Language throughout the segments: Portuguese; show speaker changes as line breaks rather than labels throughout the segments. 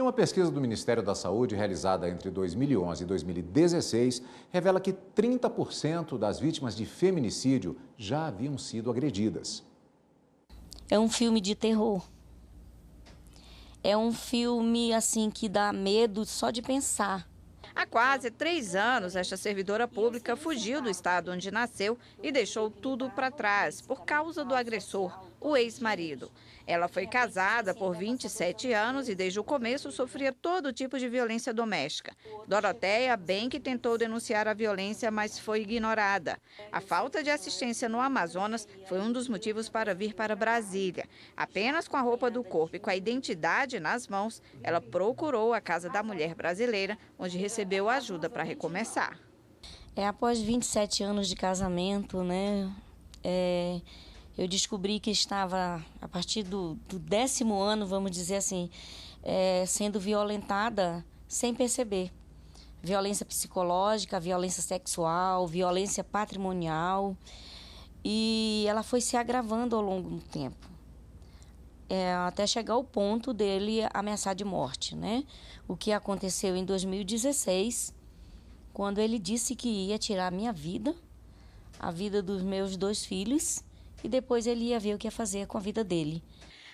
E uma pesquisa do Ministério da Saúde, realizada entre 2011 e 2016, revela que 30% das vítimas de feminicídio já haviam sido agredidas.
É um filme de terror. É um filme, assim, que dá medo só de pensar.
Há quase 3 anos, esta servidora pública fugiu do estado onde nasceu e deixou tudo para trás por causa do agressor, o ex-marido. Ela foi casada por 27 anos e desde o começo sofria todo tipo de violência doméstica. Doroteia bem que tentou denunciar a violência, mas foi ignorada. A falta de assistência no Amazonas foi um dos motivos para vir para Brasília. Apenas com a roupa do corpo e com a identidade nas mãos, ela procurou a Casa da Mulher Brasileira, onde recebeu ajuda para recomeçar.
Após 27 anos de casamento, né? Eu descobri que estava, a partir do 10º ano, vamos dizer assim, sendo violentada sem perceber. Violência psicológica, violência sexual, violência patrimonial. E ela foi se agravando ao longo do tempo. Até chegar ao ponto dele ameaçar de morte, né? O que aconteceu em 2016, quando ele disse que ia tirar a minha vida, a vida dos meus 2 filhos, e depois ele ia ver o que ia fazer com a vida dele.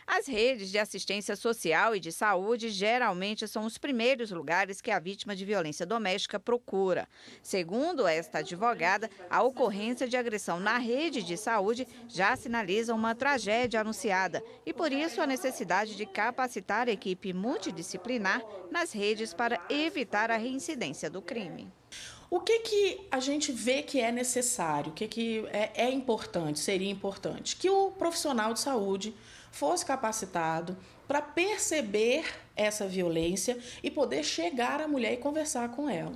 As redes de assistência social e de saúde geralmente são os primeiros lugares que a vítima de violência doméstica procura. Segundo esta advogada, a ocorrência de agressão na rede de saúde já sinaliza uma tragédia anunciada e, por isso, a necessidade de capacitar a equipe multidisciplinar nas redes para evitar a reincidência do crime.
O que a gente vê que é necessário, o que é importante, seria importante? Que o profissional de saúde fosse capacitado para perceber essa violência e poder chegar à mulher e conversar com ela.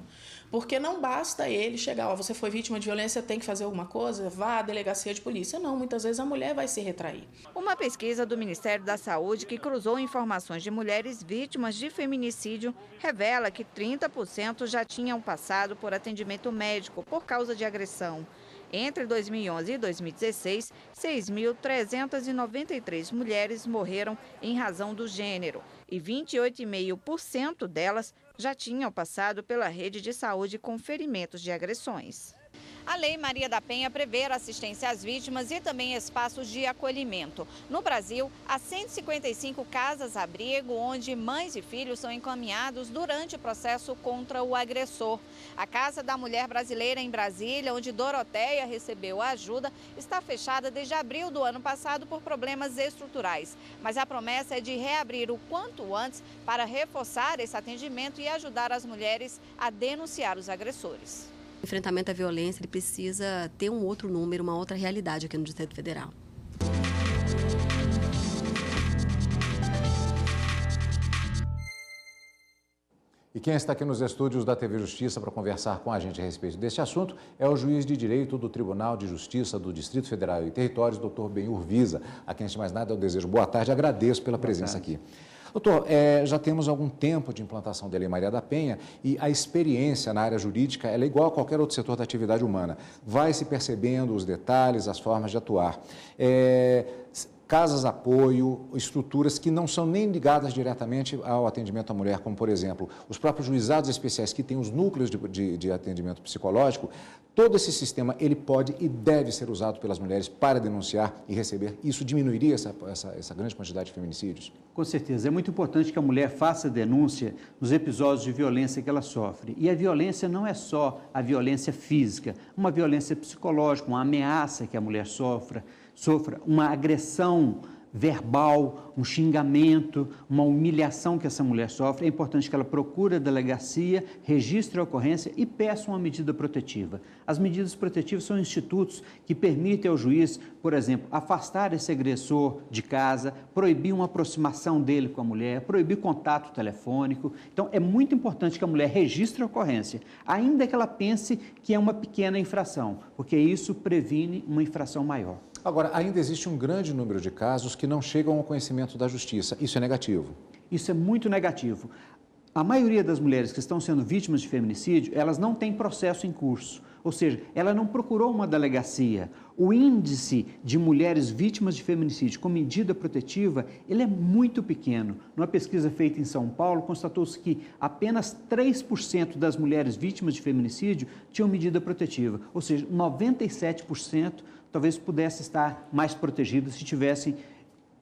Porque não basta ele chegar, você foi vítima de violência, tem que fazer alguma coisa, vá à delegacia de polícia. Não, muitas vezes a mulher vai se retrair.
Uma pesquisa do Ministério da Saúde que cruzou informações de mulheres vítimas de feminicídio revela que 30% já tinham passado por atendimento médico por causa de agressão. Entre 2011 e 2016, 6.393 mulheres morreram em razão do gênero e 28,5% delas já tinham passado pela rede de saúde com ferimentos de agressões. A Lei Maria da Penha prevê assistência às vítimas e também espaços de acolhimento. No Brasil, há 155 casas-abrigo onde mães e filhos são encaminhados durante o processo contra o agressor. A Casa da Mulher Brasileira em Brasília, onde Doroteia recebeu ajuda, está fechada desde abril do ano passado por problemas estruturais. Mas a promessa é de reabrir o quanto antes para reforçar esse atendimento e ajudar as mulheres a denunciar os agressores.
O enfrentamento à violência ele precisa ter um outro número, uma outra realidade aqui no Distrito Federal.
E quem está aqui nos estúdios da TV Justiça para conversar com a gente a respeito deste assunto é o juiz de Direito do Tribunal de Justiça do Distrito Federal e Territórios, doutor Benhur Visa. A quem, antes de mais nada, eu desejo boa tarde e agradeço pela presença aqui. Doutor, já temos algum tempo de implantação da Lei Maria da Penha e a experiência na área jurídica ela é igual a qualquer outro setor da atividade humana. Vai se percebendo os detalhes, as formas de atuar. Casas apoio, estruturas que não são nem ligadas diretamente ao atendimento à mulher, como, por exemplo, os próprios juizados especiais que têm os núcleos de atendimento psicológico, todo esse sistema ele pode e deve ser usado pelas mulheres para denunciar e receber. Isso diminuiria essa grande quantidade de feminicídios?
Com certeza. É muito importante que a mulher faça denúncia nos episódios de violência que ela sofre. E a violência não é só a violência física, uma violência psicológica, uma ameaça que a mulher sofra, uma agressão verbal, um xingamento, uma humilhação que essa mulher sofre. É importante que ela procure a delegacia, registre a ocorrência e peça uma medida protetiva. As medidas protetivas são institutos que permitem ao juiz, por exemplo, afastar esse agressor de casa, proibir uma aproximação dele com a mulher, proibir contato telefônico. Então, é muito importante que a mulher registre a ocorrência, ainda que ela pense que é uma pequena infração, porque isso previne uma infração maior.
Agora, ainda existe um grande número de casos que não chegam ao conhecimento da justiça. Isso é negativo?
Isso é muito negativo. A maioria das mulheres que estão sendo vítimas de feminicídio, elas não têm processo em curso. ou seja, ela não procurou uma delegacia. O índice de mulheres vítimas de feminicídio com medida protetiva, ele é muito pequeno. Numa pesquisa feita em São Paulo, constatou-se que apenas 3% das mulheres vítimas de feminicídio tinham medida protetiva, ou seja, 97% talvez pudesse estar mais protegidas se tivessem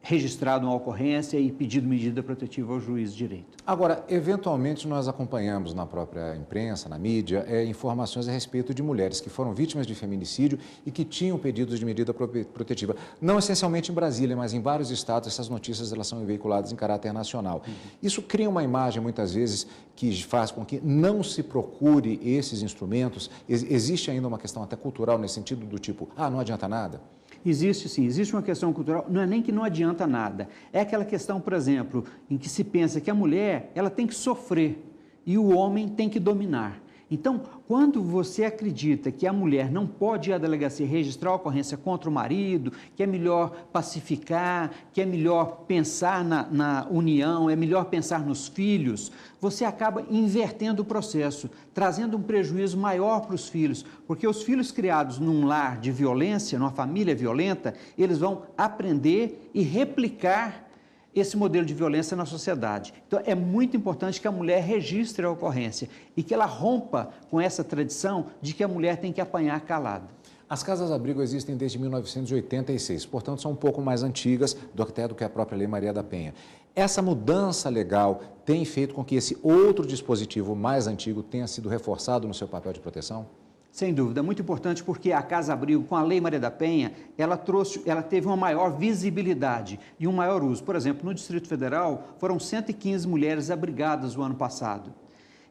registrado uma ocorrência e pedido medida protetiva ao juiz de direito.
Agora, eventualmente nós acompanhamos na própria imprensa, na mídia, informações a respeito de mulheres que foram vítimas de feminicídio e que tinham pedidos de medida protetiva. Não essencialmente em Brasília, mas em vários estados essas notícias elas são veiculadas em caráter nacional. Isso cria uma imagem, muitas vezes, que faz com que não se procure esses instrumentos. Existe ainda uma questão até cultural nesse sentido do tipo, não adianta nada?
Existe sim, existe uma questão cultural, não é nem que não adianta nada, é aquela questão, por exemplo, em que se pensa que a mulher, ela tem que sofrer e o homem tem que dominar. Então, quando você acredita que a mulher não pode ir à delegacia registrar a ocorrência contra o marido, que é melhor pacificar, que é melhor pensar na união, é melhor pensar nos filhos, você acaba invertendo o processo, trazendo um prejuízo maior para os filhos, porque os filhos criados num lar de violência, numa família violenta, eles vão aprender e replicar esse modelo de violência na sociedade. Então, é muito importante que a mulher registre a ocorrência e que ela rompa com essa tradição de que a mulher tem que apanhar calada.
As casas-abrigo existem desde 1986, portanto, são um pouco mais antigas do que a própria Lei Maria da Penha. Essa mudança legal tem feito com que esse outro dispositivo mais antigo tenha sido reforçado no seu papel de proteção?
Sem dúvida, muito importante porque a Casa-Abrigo, com a Lei Maria da Penha, ela teve uma maior visibilidade e um maior uso. Por exemplo, no Distrito Federal, foram 115 mulheres abrigadas no ano passado.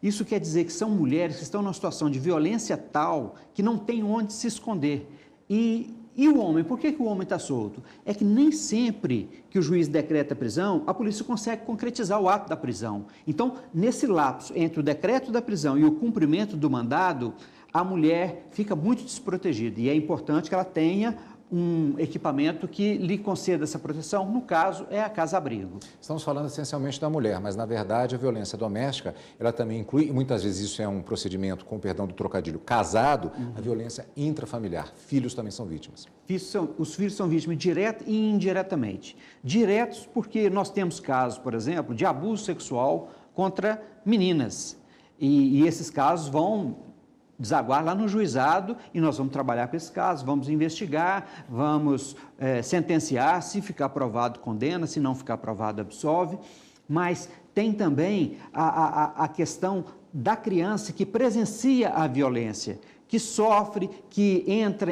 Isso quer dizer que são mulheres que estão numa situação de violência tal que não tem onde se esconder. E o homem, por que o homem está solto? É que nem sempre que o juiz decreta a prisão, a polícia consegue concretizar o ato da prisão. Então, nesse lapso entre o decreto da prisão e o cumprimento do mandado, a mulher fica muito desprotegida e é importante que ela tenha um equipamento que lhe conceda essa proteção, no caso é a casa-abrigo.
Estamos falando essencialmente da mulher, mas na verdade a violência doméstica, ela também inclui, e muitas vezes isso é um procedimento, com perdão do trocadilho, casado, a violência intrafamiliar. Filhos também são vítimas.
Os filhos são vítimas direta e indiretamente. Diretos porque nós temos casos, por exemplo, de abuso sexual contra meninas e esses casos vão desaguar lá no juizado e nós vamos trabalhar com esses casos, vamos investigar, vamos sentenciar, se ficar aprovado, condena, se não ficar aprovado, absolve, mas tem também a questão da criança que presencia a violência, que sofre, que entra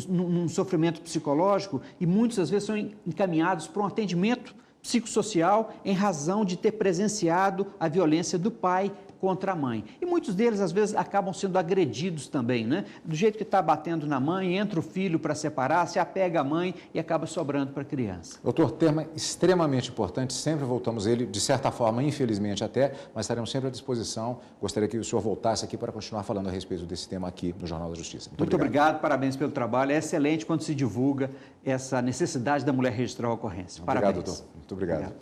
num sofrimento psicológico e muitas das vezes são encaminhados para um atendimento psicossocial em razão de ter presenciado a violência do pai contra a mãe. E muitos deles, às vezes, acabam sendo agredidos também, né? Do jeito que está batendo na mãe, entra o filho para separar, se apega à mãe e acaba sobrando para a criança.
Doutor, tema extremamente importante, sempre voltamos a ele, de certa forma, infelizmente até, mas estaremos sempre à disposição. Gostaria que o senhor voltasse aqui para continuar falando a respeito desse tema aqui no Jornal da Justiça.
Muito obrigado, parabéns pelo trabalho. É excelente quando se divulga essa necessidade da mulher registrar a ocorrência.
Obrigado,
parabéns.
doutor. Muito obrigado.